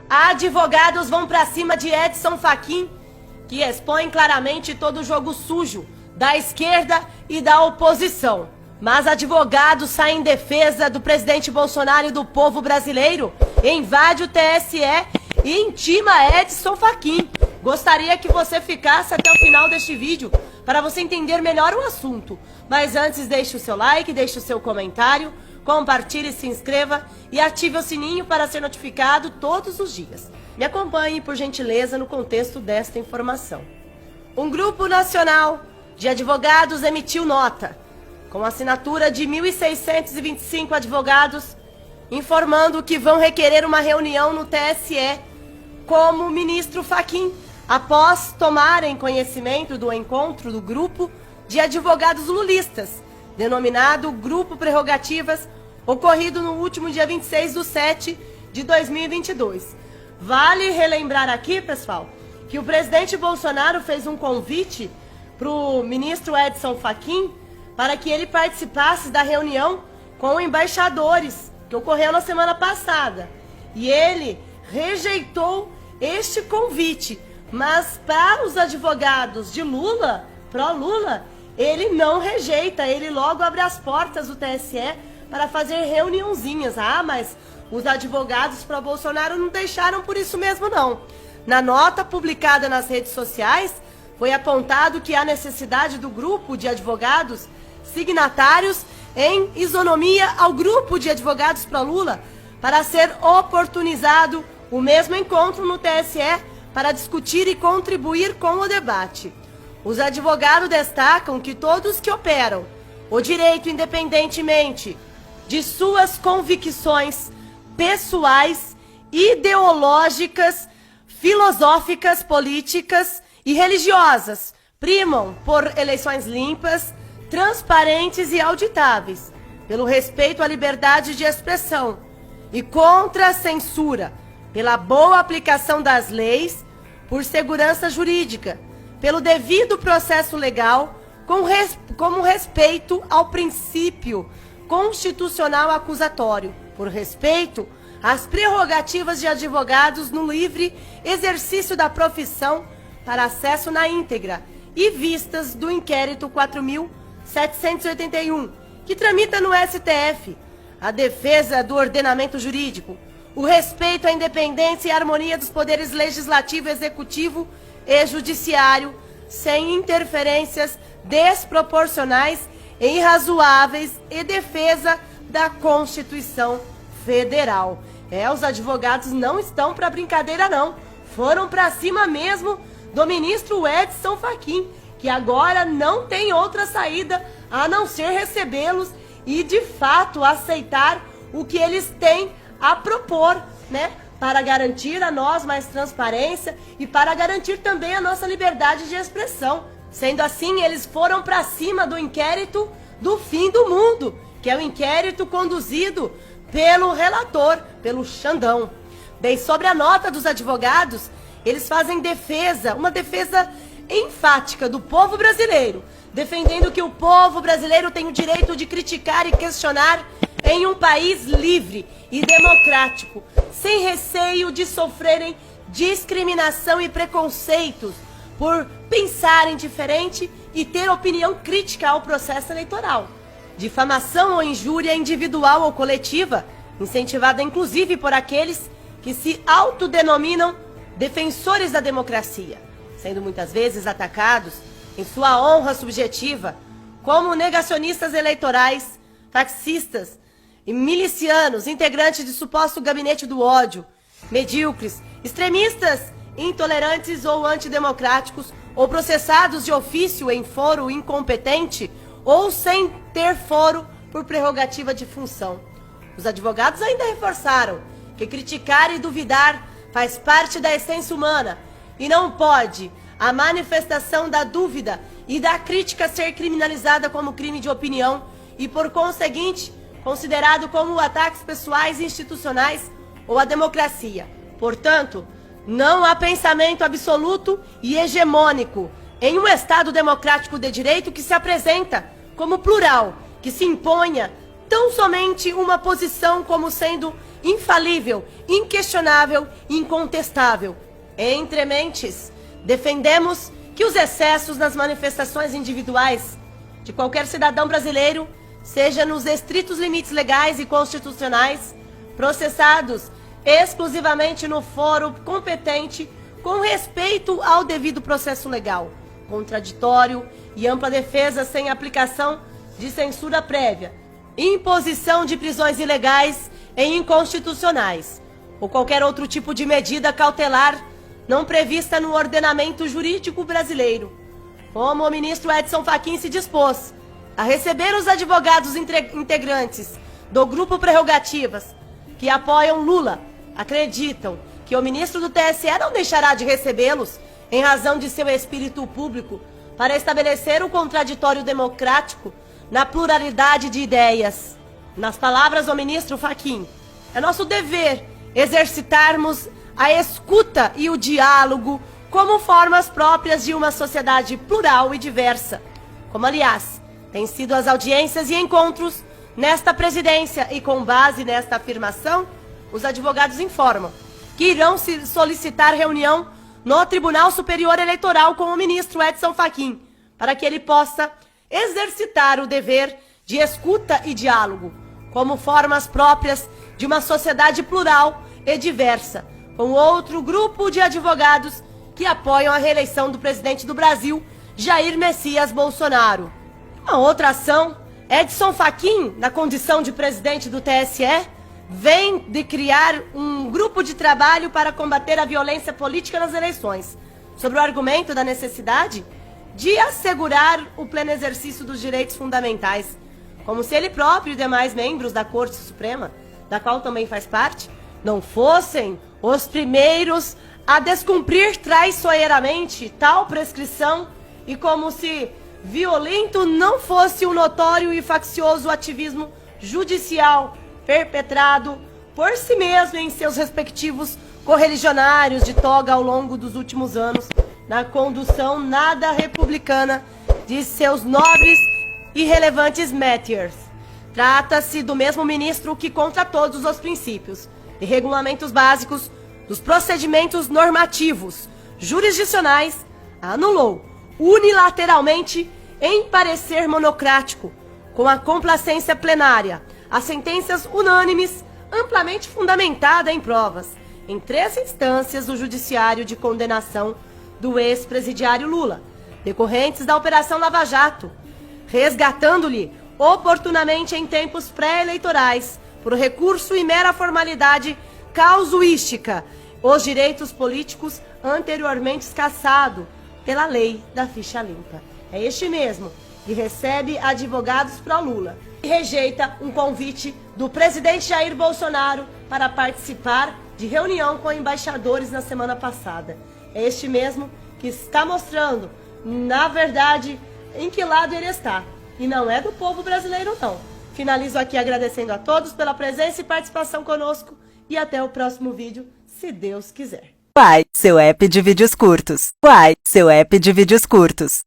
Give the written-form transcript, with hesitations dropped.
Advogados vão pra cima de Edson Fachin, que expõe claramente todo o jogo sujo da esquerda e da oposição. Mas advogados saem em defesa do presidente Bolsonaro e do povo brasileiro, invade o TSE e intima Edson Fachin. Gostaria que você ficasse até o final deste vídeo para você entender melhor o assunto. Mas antes, deixe o seu like, deixe o seu comentário, compartilhe, se inscreva e ative o sininho para ser notificado todos os dias. Me acompanhe, por gentileza, no contexto desta informação. Um grupo nacional de advogados emitiu nota, com assinatura de 1.625 advogados, informando que vão requerer uma reunião no TSE com o ministro Fachin, após tomarem conhecimento do encontro do grupo de advogados lulistas, denominado Grupo Prerrogativas, ocorrido no último dia 26/7/2022. Vale relembrar aqui, pessoal, que o presidente Bolsonaro fez um convite para o ministro Edson Fachin para que ele participasse da reunião com embaixadores, que ocorreu na semana passada. E ele rejeitou este convite, mas para os advogados de Lula, pró-Lula, ele não rejeita, ele logo abre as portas do TSE para fazer reuniãozinhas. Ah, mas os advogados para Bolsonaro não deixaram por isso mesmo não. Na nota publicada nas redes sociais, foi apontado que há necessidade do grupo de advogados signatários em isonomia ao grupo de advogados pró-Lula para ser oportunizado o mesmo encontro no TSE para discutir e contribuir com o debate. Os advogados destacam que todos que operam o direito independentemente de suas convicções pessoais, ideológicas, filosóficas, políticas e religiosas primam por eleições limpas, transparentes e auditáveis, pelo respeito à liberdade de expressão e contra a censura, pela boa aplicação das leis, por segurança jurídica, pelo devido processo legal, como respeito ao princípio constitucional acusatório, por respeito às prerrogativas de advogados no livre exercício da profissão para acesso na íntegra e vistas do inquérito 4.781, que tramita no STF, a defesa do ordenamento jurídico, o respeito à independência e harmonia dos poderes legislativo, executivo e judiciário, sem interferências desproporcionais e irrazoáveis, e defesa da Constituição Federal. Os advogados não estão para brincadeira não, foram para cima mesmo do ministro Edson Fachin, que agora não tem outra saída a não ser recebê-los e de fato aceitar o que eles têm a propor, né, para garantir a nós mais transparência e para garantir também a nossa liberdade de expressão. Sendo assim, eles foram para cima do inquérito do fim do mundo, que é o inquérito conduzido pelo relator, pelo Xandão. Bem, sobre a nota dos advogados, eles fazem defesa, uma defesa enfática do povo brasileiro, defendendo que o povo brasileiro tem o direito de criticar e questionar em um país livre e democrático, sem receio de sofrerem discriminação e preconceitos por pensarem diferente e ter opinião crítica ao processo eleitoral. Difamação ou injúria individual ou coletiva, incentivada inclusive por aqueles que se autodenominam defensores da democracia, sendo muitas vezes atacados em sua honra subjetiva como negacionistas eleitorais, fascistas e milicianos, integrantes de suposto gabinete do ódio, medíocres, extremistas, intolerantes ou antidemocráticos, ou processados de ofício em foro incompetente ou sem ter foro por prerrogativa de função. Os advogados ainda reforçaram que criticar e duvidar faz parte da essência humana e não pode a manifestação da dúvida e da crítica ser criminalizada como crime de opinião e, por conseguinte, considerado como ataques pessoais e institucionais ou à democracia. Portanto, não há pensamento absoluto e hegemônico em um Estado democrático de direito que se apresenta como plural, que se imponha tão somente uma posição como sendo infalível, inquestionável e incontestável. Entre mentes, defendemos que os excessos nas manifestações individuais de qualquer cidadão brasileiro, seja nos estritos limites legais e constitucionais, processados exclusivamente no fórum competente com respeito ao devido processo legal, contraditório e ampla defesa sem aplicação de censura prévia, imposição de prisões ilegais e inconstitucionais, ou qualquer outro tipo de medida cautelar não prevista no ordenamento jurídico brasileiro, como o ministro Edson Fachin se dispôs a receber os advogados integrantes do Grupo Prerrogativas que apoiam Lula, acreditam que o ministro do TSE não deixará de recebê-los em razão de seu espírito público para estabelecer o contraditório democrático na pluralidade de ideias. Nas palavras do ministro Fachin, é nosso dever exercitarmos a escuta e o diálogo como formas próprias de uma sociedade plural e diversa, como, aliás, têm sido as audiências e encontros nesta presidência, e com base nesta afirmação, os advogados informam que irão solicitar reunião no Tribunal Superior Eleitoral com o ministro Edson Fachin, para que ele possa exercitar o dever de escuta e diálogo, como formas próprias de uma sociedade plural e diversa, com outro grupo de advogados que apoiam a reeleição do presidente do Brasil, Jair Messias Bolsonaro. Uma outra ação, Edson Fachin, na condição de presidente do TSE, vem de criar um grupo de trabalho para combater a violência política nas eleições, sobre o argumento da necessidade de assegurar o pleno exercício dos direitos fundamentais, como se ele próprio e demais membros da Corte Suprema, da qual também faz parte, não fossem os primeiros a descumprir traiçoeiramente tal prescrição, e como se violento não fosse um notório e faccioso ativismo judicial perpetrado por si mesmo em seus respectivos correligionários de toga ao longo dos últimos anos, na condução nada republicana de seus nobres e relevantes métiers. Trata-se do mesmo ministro que, contra todos os princípios e regulamentos básicos dos procedimentos normativos jurisdicionais, anulou unilateralmente, em parecer monocrático, com a complacência plenária, as sentenças unânimes, amplamente fundamentada em provas, em 3 instâncias do judiciário de condenação do ex-presidiário Lula, decorrentes da Operação Lava Jato, resgatando-lhe oportunamente em tempos pré-eleitorais, por recurso e mera formalidade causuística, os direitos políticos anteriormente cassados pela lei da ficha limpa. É este mesmo que recebe advogados pró-Lula e rejeita um convite do presidente Jair Bolsonaro para participar de reunião com embaixadores na semana passada. É este mesmo que está mostrando, na verdade, em que lado ele está. E não é do povo brasileiro, não. Finalizo aqui agradecendo a todos pela presença e participação conosco. E até o próximo vídeo, se Deus quiser. Quai, seu app de vídeos curtos. Quai, seu app de vídeos curtos.